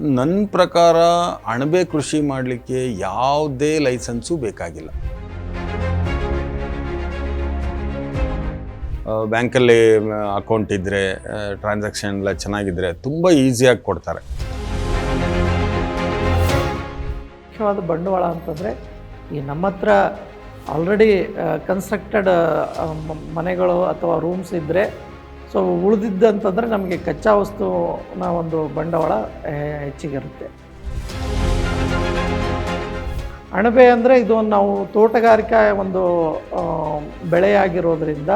ನನ್ನ ಪ್ರಕಾರ ಅಣಬೆ ಕೃಷಿ ಮಾಡಲಿಕ್ಕೆ ಯಾವುದೇ ಲೈಸೆನ್ಸು ಬೇಕಾಗಿಲ್ಲ. ಬ್ಯಾಂಕಲ್ಲಿ ಅಕೌಂಟ್ ಇದ್ದರೆ, ಟ್ರಾನ್ಸಾಕ್ಷನ್ ಎಲ್ಲ ಚೆನ್ನಾಗಿದ್ದರೆ ತುಂಬ ಈಸಿಯಾಗಿ ಕೊಡ್ತಾರೆ. ಮುಖ್ಯವಾದ ಬಂಡವಾಳ ಅಂತಂದರೆ ಈ ನಮ್ಮ ಹತ್ರ ಆಲ್ರೆಡಿ ಕನ್ಸ್ಟ್ರಕ್ಟೆಡ್ ಮನೆಗಳು ಅಥವಾ ರೂಮ್ಸ್ ಇದ್ದರೆ, ಸೊ ಉಳಿದಿದ್ದಂತಂದರೆ ನಮಗೆ ಕಚ್ಚಾ ವಸ್ತುನ ಒಂದು ಬಂಡವಾಳ ಹೆಚ್ಚಿಗಿರುತ್ತೆ. ಅಣಬೆ ಅಂದರೆ ಇದು ನಾವು ತೋಟಗಾರಿಕಾ ಒಂದು ಬೆಳೆಯಾಗಿರೋದ್ರಿಂದ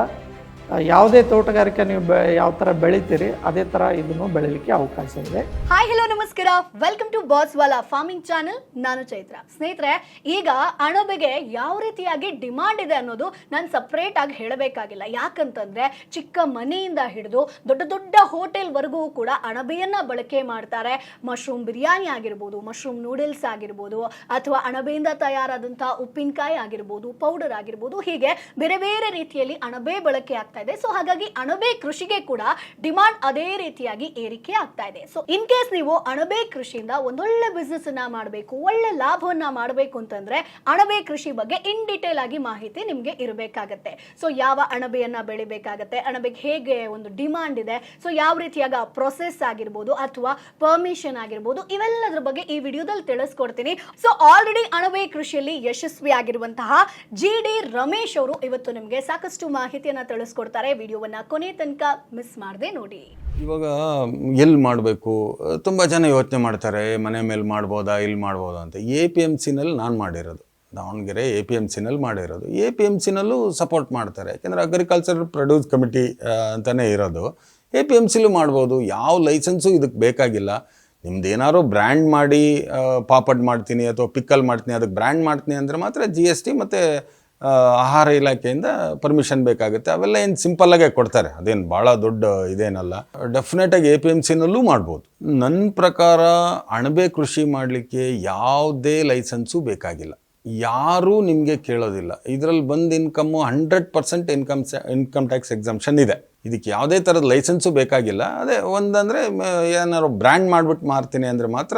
ಯಾವುದೇ ತೋಟಗಾರಿಕೆ ನೀವು ಯಾವ ಥರ ಬೆಳಿತೀರಿ ಅದೇ ಥರ ಇದನ್ನು ಬೆಳಿಲಿಕ್ಕೆ ಅವಕಾಶ ಇದೆ. ಹಾಯ್ ಹಲೋ ನಮಸ್ಕಾರ, ವೆಲ್ಕಮ್ ಟು ಬಾಸ್ವಾಲಾ ಫಾರ್ಮಿಂಗ್ ಚಾನಲ್. ನಾನು ಚೈತ್ರ. ಸ್ನೇಹಿತರೆ, ಈಗ ಅಣಬೆಗೆ ಯಾವ ರೀತಿಯಾಗಿ ಡಿಮಾಂಡ್ ಇದೆ ಅನ್ನೋದು ನಾನು ಸಪ್ರೇಟ್ ಆಗಿ ಹೇಳಬೇಕಾಗಿಲ್ಲ. ಯಾಕಂತಂದ್ರೆ ಚಿಕ್ಕ ಮನೆಯಿಂದ ಹಿಡಿದು ದೊಡ್ಡ ದೊಡ್ಡ ಹೋಟೆಲ್ವರೆಗೂ ಕೂಡ ಅಣಬೆಯನ್ನ ಬಳಕೆ ಮಾಡ್ತಾರೆ. ಮಶ್ರೂಮ್ ಬಿರಿಯಾನಿ ಆಗಿರ್ಬೋದು, ಮಶ್ರೂಮ್ ನೂಡಲ್ಸ್ ಆಗಿರ್ಬೋದು, ಅಥವಾ ಅಣಬೆಯಿಂದ ತಯಾರಾದಂಥ ಉಪ್ಪಿನಕಾಯಿ ಆಗಿರ್ಬೋದು, ಪೌಡರ್ ಆಗಿರ್ಬೋದು, ಹೀಗೆ ಬೇರೆ ಬೇರೆ ರೀತಿಯಲ್ಲಿ ಅಣಬೆ ಬಳಕೆ ಆಗ್ತಾ ಇದೆ. ಸೊ ಹಾಗಾಗಿ ಅಣಬೆ ಕೃಷಿಗೆ ಕೂಡ ಡಿಮಾಂಡ್ ಅದೇ ರೀತಿಯಾಗಿ ಏರಿಕೆ ಆಗ್ತಾ ಇದೆ. ಸೊ ಇನ್ ಕೇಸ್ ನೀವು ಅಣಬೆ ಕೃಷಿಯಿಂದ ಒಂದೊಳ್ಳೆ ಬಿಸ್ನೆಸ್ ಅನ್ನ ಮಾಡಬೇಕು, ಒಳ್ಳೆ ಲಾಭವನ್ನ ಮಾಡಬೇಕು ಅಂತಂದ್ರೆ ಅಣಬೆ ಕೃಷಿ ಬಗ್ಗೆ ಇನ್ ಡಿಟೇಲ್ ಆಗಿ ಮಾಹಿತಿ ನಿಮ್ಗೆ ಇರಬೇಕಾಗತ್ತೆ. ಸೊ ಯಾವ ಅಣಬೆಯನ್ನ ಬೆಳಿಬೇಕಾಗತ್ತೆ, ಅಣಬೆಗೆ ಹೇಗೆ ಒಂದು ಡಿಮಾಂಡ್ ಇದೆ, ಸೊ ಯಾವ ರೀತಿಯಾಗ ಪ್ರೊಸೆಸ್ ಆಗಿರ್ಬೋದು ಅಥವಾ ಪರ್ಮಿಷನ್ ಆಗಿರ್ಬೋದು, ಇವೆಲ್ಲದ್ರ ಬಗ್ಗೆ ಈ ವಿಡಿಯೋದಲ್ಲಿ ತಿಳಿಸ್ಕೊಡ್ತೀನಿ. ಸೊ ಆಲ್ರೆಡಿ ಅಣಬೆ ಕೃಷಿಯಲ್ಲಿ ಯಶಸ್ವಿ ಆಗಿರುವಂತಹ GD ರಮೇಶ್ ಅವರು ಇವತ್ತು ನಿಮ್ಗೆ ಸಾಕಷ್ಟು ಮಾಹಿತಿಯನ್ನ ತಿಳಿಸ್ಕೊಡ್ತಾರೆ. ವಿಡಿಯೋವನ್ನ ಕೊನೆ ತನಕ ಮಿಸ್ ಮಾಡದೆ ನೋಡಿ. ಇವಾಗ ಎಲ್ಲಿ ಮಾಡಬೇಕು, ತುಂಬ ಜನ ಯೋಚನೆ ಮಾಡ್ತಾರೆ, ಮನೆ ಮೇಲೆ ಮಾಡ್ಬೋದಾ, ಇಲ್ಲಿ ಮಾಡ್ಬೋದಾ ಅಂತ. APMCನಲ್ಲಿ ನಾನು ಮಾಡಿರೋದು, ದಾವಣಗೆರೆ APMCನಲ್ಲಿ ಮಾಡಿರೋದು. APMCನಲ್ಲೂ ಸಪೋರ್ಟ್ ಮಾಡ್ತಾರೆ, ಯಾಕೆಂದರೆ ಅಗ್ರಿಕಲ್ಚರ್ ಪ್ರೊಡ್ಯೂಸ್ ಕಮಿಟಿ ಅಂತಲೇ ಇರೋದು. APMCಲೂ ಮಾಡ್ಬೋದು, ಯಾವ ಲೈಸೆನ್ಸು ಇದಕ್ಕೆ ಬೇಕಾಗಿಲ್ಲ. ನಿಮ್ದು ಏನಾದ್ರು ಬ್ರ್ಯಾಂಡ್ ಮಾಡಿ ಪಾಪಡ್ ಮಾಡ್ತೀನಿ ಅಥವಾ ಪಿಕ್ಕಲ್ ಮಾಡ್ತೀನಿ, ಅದಕ್ಕೆ ಬ್ರ್ಯಾಂಡ್ ಮಾಡ್ತೀನಿ ಅಂದರೆ ಮಾತ್ರ GST ಮತ್ತು ಆಹಾರ ಇಲಾಖೆಯಿಂದ ಪರ್ಮಿಷನ್ ಬೇಕಾಗುತ್ತೆ. ಅವೆಲ್ಲ ಏನು ಸಿಂಪಲ್ಲಾಗೆ ಕೊಡ್ತಾರೆ, ಅದೇನು ಭಾಳ ದೊಡ್ಡ ಇದೇನಲ್ಲ. ಡೆಫಿನೆಟಾಗಿ APMCನಲ್ಲೂ ಮಾಡ್ಬೋದು. ನನ್ನ ಪ್ರಕಾರ ಅಣಬೆ ಕೃಷಿ ಮಾಡಲಿಕ್ಕೆ ಯಾವುದೇ ಲೈಸೆನ್ಸು ಬೇಕಾಗಿಲ್ಲ, ಯಾರೂ ನಿಮಗೆ ಕೇಳೋದಿಲ್ಲ. ಇದರಲ್ಲಿ ಬಂದು ಇನ್ಕಮ್ಮು 100% ಇನ್ಕಮ್ ಟ್ಯಾಕ್ಸ್ ಎಕ್ಸಂಪ್ಷನ್ ಇದೆ. ಇದಕ್ಕೆ ಯಾವುದೇ ಥರದ ಲೈಸೆನ್ಸು ಬೇಕಾಗಿಲ್ಲ. ಅದೇ ಒಂದಂದರೆ ಏನಾದ್ರು ಬ್ರ್ಯಾಂಡ್ ಮಾಡಿಬಿಟ್ಟು ಮಾರ್ತೀನಿ ಅಂದರೆ ಮಾತ್ರ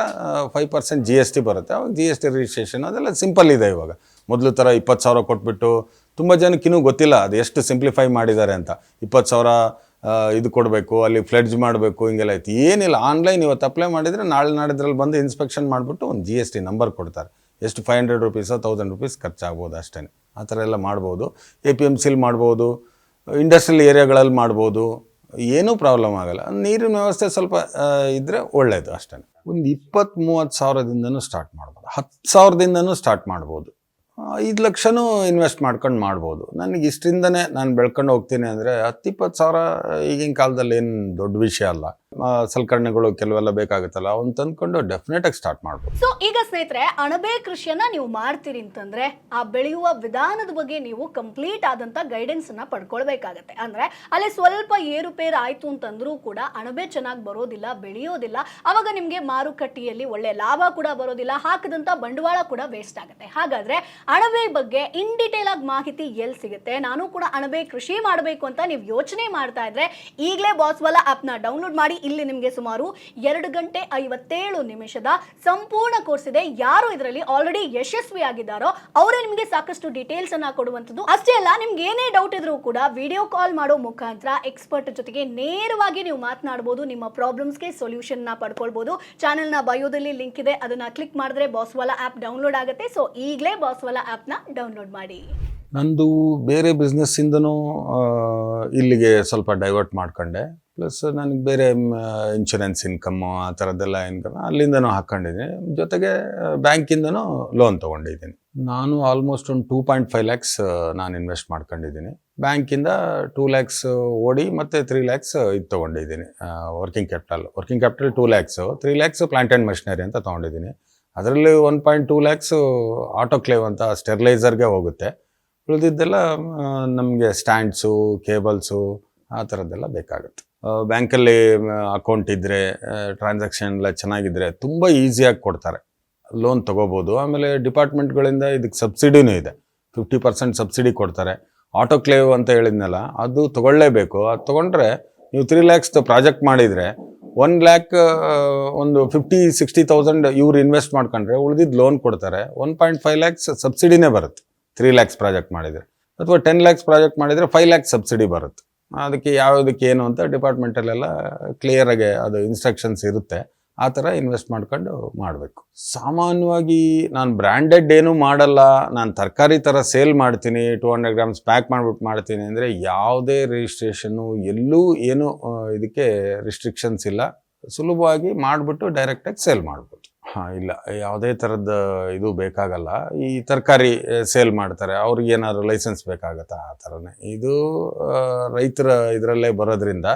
5% GST ಬರುತ್ತೆ. ಅವಾಗ GST ರಿಜಿಸ್ಟ್ರೇಷನ್ ಅದೆಲ್ಲ ಸಿಂಪಲ್ ಇದೆ. ಇವಾಗ ಮೊದಲು ಥರ 20,000 ಕೊಟ್ಬಿಟ್ಟು, ತುಂಬ ಜನಕ್ಕಿನ್ನೂ ಗೊತ್ತಿಲ್ಲ ಅದು ಎಷ್ಟು ಸಿಂಪ್ಲಿಫೈ ಮಾಡಿದ್ದಾರೆ ಅಂತ. 20,000 ಇದು ಕೊಡಬೇಕು, ಅಲ್ಲಿ ಫ್ಲೆಡ್ಜ್ ಮಾಡಬೇಕು, ಹಿಂಗೆಲ್ಲ ಐತಿ. ಏನಿಲ್ಲ, ಆನ್ಲೈನ್ ಇವತ್ತು ಅಪ್ಲೈ ಮಾಡಿದರೆ ನಾಳೆ ನಾಡಿದ್ರಲ್ಲಿ ಬಂದು ಇನ್ಸ್ಪೆಕ್ಷನ್ ಮಾಡಿಬಿಟ್ಟು ಒಂದು GST ನಂಬರ್ ಕೊಡ್ತಾರೆ. ಎಷ್ಟು 500 ರೂಪೀಸೋ 1000 ರೂಪೀಸ್ ಖರ್ಚಾಗ್ಬೋದು ಅಷ್ಟೇ. ಆ ಥರ ಎಲ್ಲ ಮಾಡ್ಬೋದು. APMCಲಿ ಮಾಡ್ಬೋದು, ಇಂಡಸ್ಟ್ರಿಯಲ್ ಏರಿಯಾಗಳಲ್ಲಿ ಮಾಡ್ಬೋದು, ಏನೂ ಪ್ರಾಬ್ಲಮ್ ಆಗೋಲ್ಲ. ನೀರಿನ ವ್ಯವಸ್ಥೆ ಸ್ವಲ್ಪ ಇದ್ದರೆ ಒಳ್ಳೆಯದು ಅಷ್ಟೇ. ಒಂದು 20-30 ಸಾವಿರದಿಂದನೂ ಸ್ಟಾರ್ಟ್ ಮಾಡ್ಬೋದು, 10,000ದಿಂದನೂ ಸ್ಟಾರ್ಟ್ ಮಾಡ್ಬೋದು, 5 ಲಕ್ಷನೂ ಇನ್ವೆಸ್ಟ್ ಮಾಡ್ಕೊಂಡು ಮಾಡ್ಬೋದು. ನನಗೆ ಇಷ್ಟರಿಂದನೇ ನಾನು ಬೆಳ್ಕೊಂಡು ಹೋಗ್ತೀನಿ ಅಂದರೆ 10-20 ಸಾವಿರ ಈಗಿನ ಕಾಲದಲ್ಲಿ ಏನು ದೊಡ್ಡ ವಿಷಯ ಅಲ್ಲ. ಸಲಕರಣೆಗಳು ಕೆಲವೆಲ್ಲ ಬೇಕಾಗುತ್ತಲ್ಲ, ಅವನ್ನ ತಂದ್ಕೊಂಡು ಡೆಫಿನೆಟಾಗಿ ಸ್ಟಾರ್ಟ್ ಮಾಡ್ಬೋದು. ಸೊ ಈಗ ಸ್ನೇಹಿತರೆ, ಅಣಬೆ ಕೃಷಿಯನ್ನ ನೀವು ಮಾಡ್ತೀರಿ ಅಂತಂದ್ರೆ ಆ ಬೆಳೆಯುವ ವಿಧಾನದ ಬಗ್ಗೆ ನೀವು ಕಂಪ್ಲೀಟ್ ಆದಂತ ಗೈಡೆನ್ಸ್ ಅನ್ನ ಪಡ್ಕೊಳ್ಬೇಕಾಗತ್ತೆ. ಅಂದ್ರೆ ಅಲ್ಲಿ ಸ್ವಲ್ಪ ಏರುಪೇರು ಆಯ್ತು ಅಂತಂದ್ರೂ ಕೂಡ ಅಣಬೆ ಚೆನ್ನಾಗಿ ಬರೋದಿಲ್ಲ, ಬೆಳೆಯೋದಿಲ್ಲ. ಅವಾಗ ನಿಮ್ಗೆ ಮಾರುಕಟ್ಟೆಯಲ್ಲಿ ಒಳ್ಳೆ ಲಾಭ ಕೂಡ ಬರೋದಿಲ್ಲ, ಹಾಕಿದಂತ ಬಂಡವಾಳ ಕೂಡ ವೇಸ್ಟ್ ಆಗುತ್ತೆ. ಹಾಗಾದ್ರೆ ಅಣಬೆ ಬಗ್ಗೆ ಇನ್ ಡಿಟೇಲ್ ಆಗಿ ಮಾಹಿತಿ ಎಲ್ಲಿ ಸಿಗುತ್ತೆ? ನಾನು ಕೂಡ ಅಣಬೆ ಕೃಷಿ ಮಾಡಬೇಕು ಅಂತ ನೀವು ಯೋಚನೆ ಮಾಡ್ತಾ ಇದ್ರೆ ಈಗಲೇ ಬಾಸ್ವಾಲಾ ಆಪ್ ನ ಡೌನ್ಲೋಡ್ ಮಾಡಿ. ಇಲ್ಲಿ ನಿಮಗೆ ಸುಮಾರು 2 ಗಂಟೆ 57 ನಿಮಿಷದ ಸಂಪೂರ್ಣ ಕೋರ್ಸ್ ಇದೆ. ಯಾರು ಇದರಲ್ಲಿ ಆಲ್ರೆಡಿ ಯಶಸ್ವಿ ಆಗಿದ್ದಾರೋ ಅವರೇ ನಿಮಗೆ ಸಾಕಷ್ಟು ಡೀಟೇಲ್ಸ್ ಅನ್ನ ಕೊಡುವಂತದ್ದು. ಅಷ್ಟೇ ಅಲ್ಲ, ನಿಮ್ಗೆ ಏನೇ ಡೌಟ್ ಇದ್ರೂ ಕೂಡ ವಿಡಿಯೋ ಕಾಲ್ ಮಾಡೋ ಮುಖಾಂತರ ಎಕ್ಸ್ಪರ್ಟ್ ಜೊತೆಗೆ ನೇರವಾಗಿ ನೀವು ಮಾತನಾಡಬಹುದು, ನಿಮ್ಮ ಪ್ರಾಬ್ಲಮ್ಸ್ಗೆ ಸೊಲ್ಯೂಷನ್ ನ ಪಡ್ಕೊಳ್ಬಹುದು. ಚಾನೆಲ್ ನ ಬಯೋದಲ್ಲಿ ಲಿಂಕ್ ಇದೆ, ಅದನ್ನ ಕ್ಲಿಕ್ ಮಾಡಿದ್ರೆ ಬಾಸ್ವಾಲಾ ಆಪ್ ಡೌನ್ಲೋಡ್ ಆಗುತ್ತೆ. ಸೊ ಈಗಲೇ ಬಾಸ್ವಾಲಾ ಆಪ್ ನ ಡೌನ್ಲೋಡ್ ಮಾಡಿ. ನಂದು ಬೇರೆ ಬಿಸ್ನೆಸ್ಸಿಂದನೂ ಇಲ್ಲಿಗೆ ಸ್ವಲ್ಪ ಡೈವರ್ಟ್ ಮಾಡ್ಕೊಂಡೆ. ಪ್ಲಸ್ ನನಗೆ ಬೇರೆ ಇನ್ಶೂರೆನ್ಸ್ ಇನ್ಕಮ್ಮು ಆ ಥರದ್ದೆಲ್ಲ ಇನ್ಕಮ್ ಅಲ್ಲಿಂದನೂ ಹಾಕ್ಕೊಂಡಿದ್ದೀನಿ. ಜೊತೆಗೆ ಬ್ಯಾಂಕಿಂದನೂ ಲೋನ್ ತೊಗೊಂಡಿದ್ದೀನಿ. ನಾನು ಆಲ್ಮೋಸ್ಟ್ ಒಂದು 2.5 ಲ್ಯಾಕ್ಸ್ ನಾನು ಇನ್ವೆಸ್ಟ್ ಮಾಡ್ಕೊಂಡಿದ್ದೀನಿ. ಬ್ಯಾಂಕಿಂದ 2 ಲ್ಯಾಕ್ಸ್ ಓಡಿ ಮತ್ತು 3 ಲ್ಯಾಕ್ಸ್ ಇದು ತೊಗೊಂಡಿದ್ದೀನಿ working capital 2 lakhs, 3 lakhs plant and machinery ಅಂತ ತೊಗೊಂಡಿದ್ದೀನಿ. ಅದರಲ್ಲಿ 1.2 ಲ್ಯಾಕ್ಸ್ ಆಟೋಕ್ಲೇವ್ ಅಂತ ಸ್ಟೆರಿಲೈಸರ್ಗೆ ಹೋಗುತ್ತೆ. ಉಳಿದಿದ್ದೆಲ್ಲ ನಮಗೆ ಸ್ಟ್ಯಾಂಡ್ಸು, ಕೇಬಲ್ಸು ಆ ಥರದ್ದೆಲ್ಲ ಬೇಕಾಗುತ್ತೆ. ಬ್ಯಾಂಕಲ್ಲಿ ಅಕೌಂಟ್ ಇದ್ದರೆ, ಟ್ರಾನ್ಸಾಕ್ಷನ್ ಎಲ್ಲ ಚೆನ್ನಾಗಿದ್ದರೆ ತುಂಬ ಈಸಿಯಾಗಿ ಕೊಡ್ತಾರೆ, ಲೋನ್ ತೊಗೋಬೋದು. ಆಮೇಲೆ ಡಿಪಾರ್ಟ್ಮೆಂಟ್ಗಳಿಂದ ಇದಕ್ಕೆ ಸಬ್ಸಿಡಿನೂ ಇದೆ, 50% ಸಬ್ಸಿಡಿ ಕೊಡ್ತಾರೆ. ಆಟೋಕ್ಲೇವ್ ಅಂತ ಹೇಳಿದ್ನಲ್ಲ, ಅದು ತೊಗೊಳ್ಳೇಬೇಕು. ಅದು ತೊಗೊಂಡ್ರೆ ನೀವು 3 ಲ್ಯಾಕ್ಸ್ ಪ್ರಾಜೆಕ್ಟ್ ಮಾಡಿದರೆ 1 lakh ಒಂದು 50-60,000 ಇವ್ರು ಇನ್ವೆಸ್ಟ್ ಮಾಡ್ಕೊಂಡ್ರೆ ಉಳಿದಿದ್ದು ಲೋನ್ ಕೊಡ್ತಾರೆ. 1.5 lakhs ಸಬ್ಸಿಡಿನೇ ಬರುತ್ತೆ 3 lakhs ಪ್ರಾಜೆಕ್ಟ್ ಮಾಡಿದರೆ, ಅಥವಾ 10 lakhs ಪ್ರಾಜೆಕ್ಟ್ ಮಾಡಿದರೆ 5 lakhs ಸಬ್ಸಿಡಿ ಬರುತ್ತೆ. ಅದಕ್ಕೆ ಯಾವುದಕ್ಕೆ ಏನು ಅಂತ ಡಿಪಾರ್ಟ್ಮೆಂಟಲ್ಲೆಲ್ಲ ಕ್ಲಿಯರಾಗಿ ಅದು ಇನ್ಸ್ಟ್ರಕ್ಷನ್ಸ್ ಇರುತ್ತೆ. ಆ ಥರ ಇನ್ವೆಸ್ಟ್ ಮಾಡ್ಕೊಂಡು ಮಾಡಬೇಕು. ಸಾಮಾನ್ಯವಾಗಿ ನಾನು ಬ್ರ್ಯಾಂಡೆಡ್ ಏನೂ ಮಾಡಲ್ಲ, ನಾನು ತರಕಾರಿ ಥರ ಸೇಲ್ ಮಾಡ್ತೀನಿ, 200 grams ಪ್ಯಾಕ್ ಮಾಡಿಬಿಟ್ಟು ಮಾಡ್ತೀನಿ ಅಂದರೆ ಯಾವುದೇ ರಿಜಿಸ್ಟ್ರೇಷನ್ನು ಎಲ್ಲೂ ಏನು ಇದಕ್ಕೆ ರಿಸ್ಟ್ರಿಕ್ಷನ್ಸ್ ಇಲ್ಲ. ಸುಲಭವಾಗಿ ಮಾಡಿಬಿಟ್ಟು ಡೈರೆಕ್ಟಾಗಿ ಸೇಲ್ ಮಾಡ್ಬೋದು. ಇಲ್ಲ, ಯಾವುದೇ ಥರದ ಇದು ಬೇಕಾಗಲ್ಲ. ಈ ತರಕಾರಿ ಸೇಲ್ ಮಾಡ್ತಾರೆ, ಅವ್ರಿಗೆ ಏನಾದ್ರು ಲೈಸೆನ್ಸ್ ಬೇಕಾಗತ್ತಾ? ಆ ಥರನೇ ಇದು ರೈತರ ಇದರಲ್ಲೇ ಬರೋದ್ರಿಂದ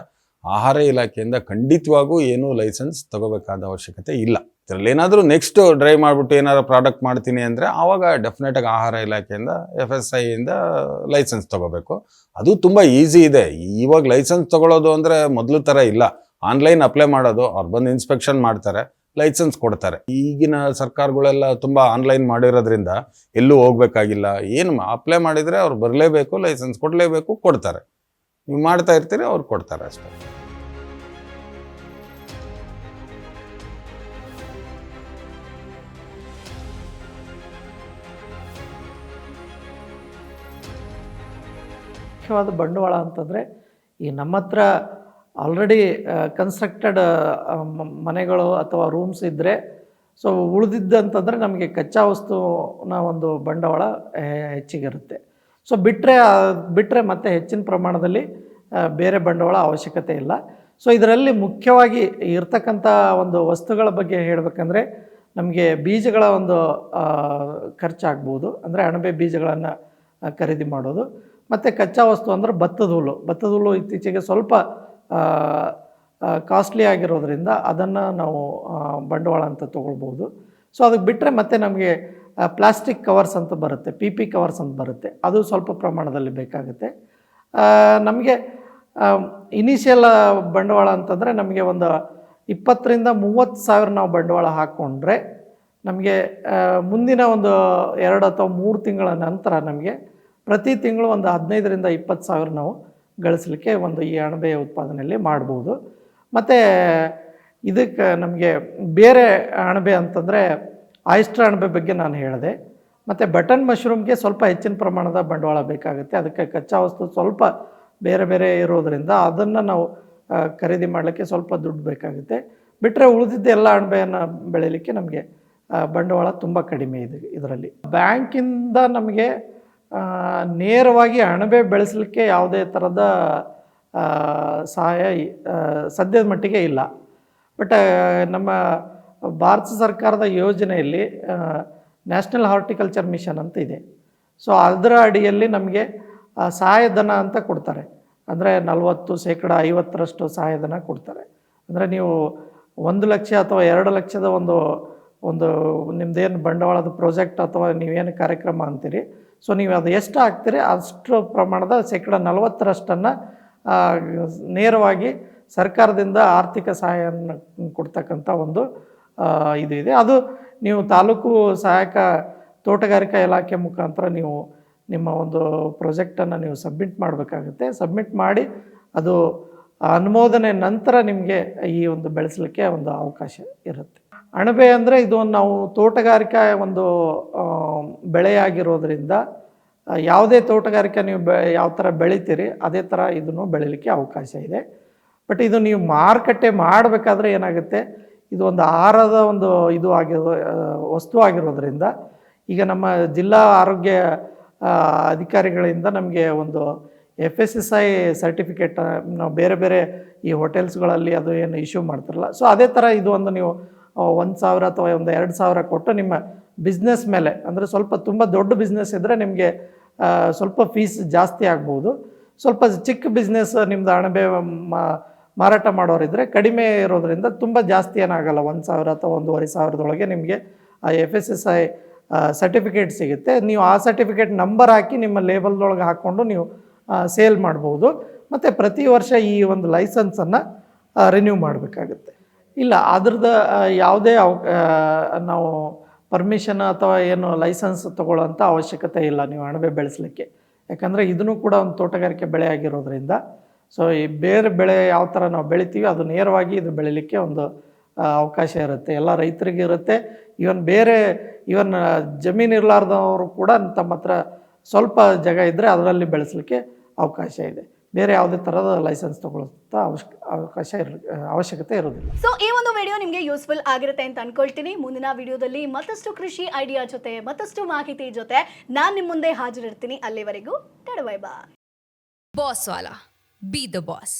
ಆಹಾರ ಇಲಾಖೆಯಿಂದ ಖಂಡಿತವಾಗೂ ಏನೂ ಲೈಸೆನ್ಸ್ ತಗೋಬೇಕಾದ ಅವಶ್ಯಕತೆ ಇಲ್ಲ. ಇದರಲ್ಲಿ ಏನಾದರೂ ನೆಕ್ಸ್ಟ್ ಡ್ರೈವ್ ಮಾಡಿಬಿಟ್ಟು ಏನಾದ್ರು ಪ್ರಾಡಕ್ಟ್ ಮಾಡ್ತೀನಿ ಅಂದರೆ ಆವಾಗ ಡೆಫಿನೆಟಾಗಿ ಆಹಾರ ಇಲಾಖೆಯಿಂದ FSIಯಿಂದ ಲೈಸೆನ್ಸ್ ತಗೋಬೇಕು. ಅದು ತುಂಬ ಈಸಿ ಇದೆ. ಇವಾಗ ಲೈಸೆನ್ಸ್ ತಗೊಳ್ಳೋದು ಅಂದರೆ ಮೊದಲು ಥರ ಇಲ್ಲ. ಆನ್ಲೈನ್ ಅಪ್ಲೈ ಮಾಡೋದು, ಅವ್ರು ಬಂದು ಇನ್ಸ್ಪೆಕ್ಷನ್ ಮಾಡ್ತಾರೆ, ಲೈಸೆನ್ಸ್ ಕೊಡ್ತಾರೆ. ಈಗಿನ ಸರ್ಕಾರಗಳೆಲ್ಲ ತುಂಬ ಆನ್ಲೈನ್ ಮಾಡಿರೋದ್ರಿಂದ ಎಲ್ಲೂ ಹೋಗ್ಬೇಕಾಗಿಲ್ಲ. ಏನು ಅಪ್ಲೈ ಮಾಡಿದರೆ ಅವ್ರು ಬರಲೇಬೇಕು, ಲೈಸೆನ್ಸ್ ಕೊಡಲೇಬೇಕು, ಕೊಡ್ತಾರೆ. ನೀವು ಮಾಡ್ತಾ ಇರ್ತೀರಿ, ಅವ್ರು ಕೊಡ್ತಾರೆ ಅಷ್ಟೇ. ಮುಖ್ಯವಾದ ಬಂಡವಾಳ ಅಂತಂದರೆ ಈ ನಮ್ಮ ಹತ್ರ ಆಲ್ರೆಡಿ ಕನ್ಸ್ಟ್ರಕ್ಟೆಡ್ ಮನೆಗಳು ಅಥವಾ ರೂಮ್ಸ್ ಇದ್ದರೆ, ಸೊ ಉಳಿದಿದ್ದಂತಂದರೆ ನಮಗೆ ಕಚ್ಚಾ ವಸ್ತುನ ಒಂದು ಬಂಡವಾಳ ಹೆಚ್ಚಿಗಿರುತ್ತೆ. ಸೊ ಬಿಟ್ಟರೆ ಮತ್ತೆ ಹೆಚ್ಚಿನ ಪ್ರಮಾಣದಲ್ಲಿ ಬೇರೆ ಬಂಡವಾಳ ಅವಶ್ಯಕತೆ ಇಲ್ಲ. ಸೊ ಇದರಲ್ಲಿ ಮುಖ್ಯವಾಗಿ ಇರ್ತಕ್ಕಂಥ ಒಂದು ವಸ್ತುಗಳ ಬಗ್ಗೆ ಹೇಳಬೇಕಂದ್ರೆ ನಮಗೆ ಬೀಜಗಳ ಒಂದು ಖರ್ಚಾಗ್ಬೋದು, ಅಂದರೆ ಅಣಬೆ ಬೀಜಗಳನ್ನು ಖರೀದಿ ಮಾಡೋದು. ಮತ್ತು ಕಚ್ಚಾ ವಸ್ತು ಅಂದರೆ ಭತ್ತದ ಹುಲ್ಲು ಇತ್ತೀಚೆಗೆ ಸ್ವಲ್ಪ ಕಾಸ್ಟ್ಲಿ ಆಗಿರೋದ್ರಿಂದ ಅದನ್ನು ನಾವು ಬಂಡವಾಳ ಅಂತ ತೊಗೊಳ್ಬೋದು. ಸೊ ಅದಕ್ಕೆ ಬಿಟ್ಟರೆ ಮತ್ತೆ ನಮಗೆ ಪ್ಲಾಸ್ಟಿಕ್ ಕವರ್ಸ್ ಅಂತ ಬರುತ್ತೆ, PP ಕವರ್ಸ್ ಅಂತ ಬರುತ್ತೆ, ಅದು ಸ್ವಲ್ಪ ಪ್ರಮಾಣದಲ್ಲಿ ಬೇಕಾಗುತ್ತೆ. ನಮಗೆ ಇನಿಷಿಯಲ್ ಬಂಡವಾಳ ಅಂತಂದರೆ ನಮಗೆ ಒಂದು 20,000-30,000 ನಾವು ಬಂಡವಾಳ ಹಾಕ್ಕೊಂಡ್ರೆ ನಮಗೆ ಮುಂದಿನ ಒಂದು 2 ಅಥವಾ 3 ತಿಂಗಳ ನಂತರ ನಮಗೆ ಪ್ರತಿ ತಿಂಗಳು ಒಂದು 15,000-20,000 ನಾವು ಗಳಿಸಲಿಕ್ಕೆ ಒಂದು ಈ ಅಣಬೆ ಉತ್ಪಾದನೆಯಲ್ಲಿ ಮಾಡ್ಬೋದು. ಮತ್ತು ಇದಕ್ಕೆ ನಮಗೆ ಬೇರೆ ಅಣಬೆ ಅಂತಂದರೆ ಆಯಿಸ್ಟರ್ ಅಣಬೆ ಬಗ್ಗೆ ನಾನು ಹೇಳಿದೆ. ಮತ್ತು ಬಟನ್ ಮಶ್ರೂಮ್ಗೆ ಸ್ವಲ್ಪ ಹೆಚ್ಚಿನ ಪ್ರಮಾಣದ ಬಂಡವಾಳ ಬೇಕಾಗುತ್ತೆ. ಅದಕ್ಕೆ ಕಚ್ಚಾ ವಸ್ತು ಸ್ವಲ್ಪ ಬೇರೆ ಇರೋದರಿಂದ ಅದನ್ನು ನಾವು ಖರೀದಿ ಮಾಡಲಿಕ್ಕೆ ಸ್ವಲ್ಪ ದುಡ್ಡು ಬೇಕಾಗುತ್ತೆ. ಬಿಟ್ಟರೆ ಉಳಿದಿದ್ದ ಎಲ್ಲ ಅಣಬೆಯನ್ನು ಬೆಳೀಲಿಕ್ಕೆ ನಮಗೆ ಬಂಡವಾಳ ತುಂಬ ಕಡಿಮೆ ಇದೆ ಇದರಲ್ಲಿ. ಬ್ಯಾಂಕಿಂದ ನಮಗೆ ನೇರವಾಗಿ ಅಣಬೆ ಬೆಳೆಸಲಿಕ್ಕೆ ಯಾವುದೇ ಥರದ ಸಹಾಯ ಸದ್ಯದ ಮಟ್ಟಿಗೆ ಇಲ್ಲ. ಬಟ್ ನಮ್ಮ ಭಾರತ ಸರ್ಕಾರದ ಯೋಜನೆಯಲ್ಲಿ ನ್ಯಾಷನಲ್ ಹಾರ್ಟಿಕಲ್ಚರ್ ಮಿಷನ್ ಅಂತ ಇದೆ. ಸೊ ಅದರ ಅಡಿಯಲ್ಲಿ ನಮಗೆ ಸಹಾಯಧನ ಅಂತ ಕೊಡ್ತಾರೆ. ಅಂದರೆ 40% 50% ಸಹಾಯಧನ ಕೊಡ್ತಾರೆ. ಅಂದರೆ ನೀವು 1 ಲಕ್ಷ ಅಥವಾ 2 ಲಕ್ಷದ ಒಂದು ನಿಮ್ಮದೇನು ಬಂಡವಾಳದ ಪ್ರಾಜೆಕ್ಟ್ ಅಥವಾ ನೀವೇನು ಕಾರ್ಯಕ್ರಮ ಅಂತೀರಿ, ಸೊ ನೀವು ಅದು ಎಷ್ಟು ಹಾಕ್ತೀರಿ ಅಷ್ಟು ಪ್ರಮಾಣದ 40%ರಷ್ಟನ್ನು ನೇರವಾಗಿ ಸರ್ಕಾರದಿಂದ ಆರ್ಥಿಕ ಸಹಾಯವನ್ನು ಕೊಡ್ತಕ್ಕಂಥ ಒಂದು ಇದು ಇದೆ. ಅದು ನೀವು ತಾಲೂಕು ಸಹಾಯಕ ತೋಟಗಾರಿಕಾ ಇಲಾಖೆ ಮುಖಾಂತರ ನೀವು ನಿಮ್ಮ ಒಂದು ಪ್ರಾಜೆಕ್ಟನ್ನು ನೀವು ಸಬ್ಮಿಟ್ ಮಾಡಬೇಕಾಗುತ್ತೆ. ಸಬ್ಮಿಟ್ ಮಾಡಿ ಅದು ಅನುಮೋದನೆ ನಂತರ ನಿಮಗೆ ಈ ಒಂದು ಬೆಳೆಸಲಿಕ್ಕೆ ಒಂದು ಅವಕಾಶ ಇರುತ್ತೆ. ಅಣಬೆ ಅಂದರೆ ಇದು ನಾವು ತೋಟಗಾರಿಕಾ ಒಂದು ಬೆಳೆಯಾಗಿರೋದ್ರಿಂದ ಯಾವುದೇ ತೋಟಗಾರಿಕೆ ನೀವು ಯಾವ ಥರ ಬೆಳಿತೀರಿ ಅದೇ ಥರ ಇದನ್ನು ಬೆಳೀಲಿಕ್ಕೆ ಅವಕಾಶ ಇದೆ. ಬಟ್ ಇದು ನೀವು ಮಾರುಕಟ್ಟೆ ಮಾಡಬೇಕಾದ್ರೆ ಏನಾಗುತ್ತೆ, ಇದು ಒಂದು ಆಹಾರದ ಒಂದು ಇದು ವಸ್ತು ಆಗಿರೋದ್ರಿಂದ ಈಗ ನಮ್ಮ ಜಿಲ್ಲಾ ಆರೋಗ್ಯ ಅಧಿಕಾರಿಗಳಿಂದ ನಮಗೆ ಒಂದು FSSI ಸರ್ಟಿಫಿಕೇಟ್ ನಾವು ಬೇರೆ ಈ ಹೋಟೆಲ್ಸ್ಗಳಲ್ಲಿ ಅದು ಏನು ಇಶ್ಯೂ ಮಾಡ್ತಾರಲ್ಲ, ಸೊ ಅದೇ ಥರ ಇದು ಒಂದು ನೀವು 1,000 ಅಥವಾ ಒಂದು 2,000 ಕೊಟ್ಟು ನಿಮ್ಮ ಬಿಸ್ನೆಸ್ ಮೇಲೆ, ಅಂದರೆ ಸ್ವಲ್ಪ ತುಂಬ ದೊಡ್ಡ ಬಿಸ್ನೆಸ್ ಇದ್ದರೆ ನಿಮಗೆ ಸ್ವಲ್ಪ ಫೀಸ್ ಜಾಸ್ತಿ ಆಗ್ಬೋದು. ಸ್ವಲ್ಪ ಚಿಕ್ಕ ಬಿಸ್ನೆಸ್ ನಿಮ್ಮದು ಅಣಬೆ ಮಾರಾಟ ಮಾಡೋರಿದ್ದರೆ ಕಡಿಮೆ ಇರೋದ್ರಿಂದ ತುಂಬ ಜಾಸ್ತಿ ಏನಾಗಲ್ಲ, 1,000 ಅಥವಾ 1,500 ನಿಮಗೆ ಆ FSSI ಸರ್ಟಿಫಿಕೇಟ್ ಸಿಗುತ್ತೆ. ನೀವು ಆ ಸರ್ಟಿಫಿಕೇಟ್ ನಂಬರ್ ಹಾಕಿ ನಿಮ್ಮ ಲೇಬಲ್ದೊಳಗೆ ಹಾಕ್ಕೊಂಡು ನೀವು ಸೇಲ್ ಮಾಡ್ಬೋದು. ಮತ್ತು ಪ್ರತಿ ವರ್ಷ ಈ ಒಂದು ಲೈಸೆನ್ಸನ್ನು ರಿನ್ಯೂ ಮಾಡಬೇಕಾಗುತ್ತೆ. ಇಲ್ಲ, ಅದ್ರದ್ದು ಯಾವುದೇ ನಾವು ಪರ್ಮಿಷನ್ ಅಥವಾ ಏನು ಲೈಸೆನ್ಸ್ ತೊಗೊಳ್ಳೋಂಥ ಅವಶ್ಯಕತೆ ಇಲ್ಲ ನೀವು ಅಣಬೆ ಬೆಳೆಸಲಿಕ್ಕೆ. ಯಾಕಂದರೆ ಇದನ್ನು ಕೂಡ ಒಂದು ತೋಟಗಾರಿಕೆ ಬೆಳೆ ಆಗಿರೋದ್ರಿಂದ ಸೊ ಈ ಬೇರೆ ಬೆಳೆ ಯಾವ ಥರ ನಾವು ಬೆಳಿತೀವಿ ಅದು ನೇರವಾಗಿ ಇದು ಬೆಳಿಲಿಕ್ಕೆ ಒಂದು ಅವಕಾಶ ಇರುತ್ತೆ. ಎಲ್ಲ ರೈತರಿಗೆ ಇರುತ್ತೆ. ಇವನ್ ಜಮೀನು ಇರಲಾರ್ದವರು ಕೂಡ ತಮ್ಮ ಹತ್ರ ಸ್ವಲ್ಪ ಜಾಗ ಇದ್ದರೆ ಅದರಲ್ಲಿ ಬೆಳೆಸಲಿಕ್ಕೆ ಅವಕಾಶ ಇದೆ. ಬೇರೆ ಯಾವುದೇ ಥರದ ಲೈಸೆನ್ಸ್ ತಗೊಳ್ತಾ ಅವಶ್ಯಕತೆ ಇರೋದಿಲ್ಲ. ಸೊ ಈ ಒಂದು ವಿಡಿಯೋ ನಿಮಗೆ ಯೂಸ್ಫುಲ್ ಆಗಿರುತ್ತೆ ಅಂತ ಅನ್ಕೊಳ್ತೀನಿ. ಮುಂದಿನ ವಿಡಿಯೋದಲ್ಲಿ ಮತ್ತಷ್ಟು ಕೃಷಿ ಐಡಿಯಾ ಜೊತೆ ಮತ್ತಷ್ಟು ಮಾಹಿತಿ ಜೊತೆ ನಾನು ನಿಮ್ಮ ಮುಂದೆ ಹಾಜರಿರ್ತೀನಿ. ಅಲ್ಲಿವರೆಗೂ ಬೈ ಬಾಯ್. ಬಾಸ್ ವಾಲಾ, ಬಿ ದ ಬಾಸ್.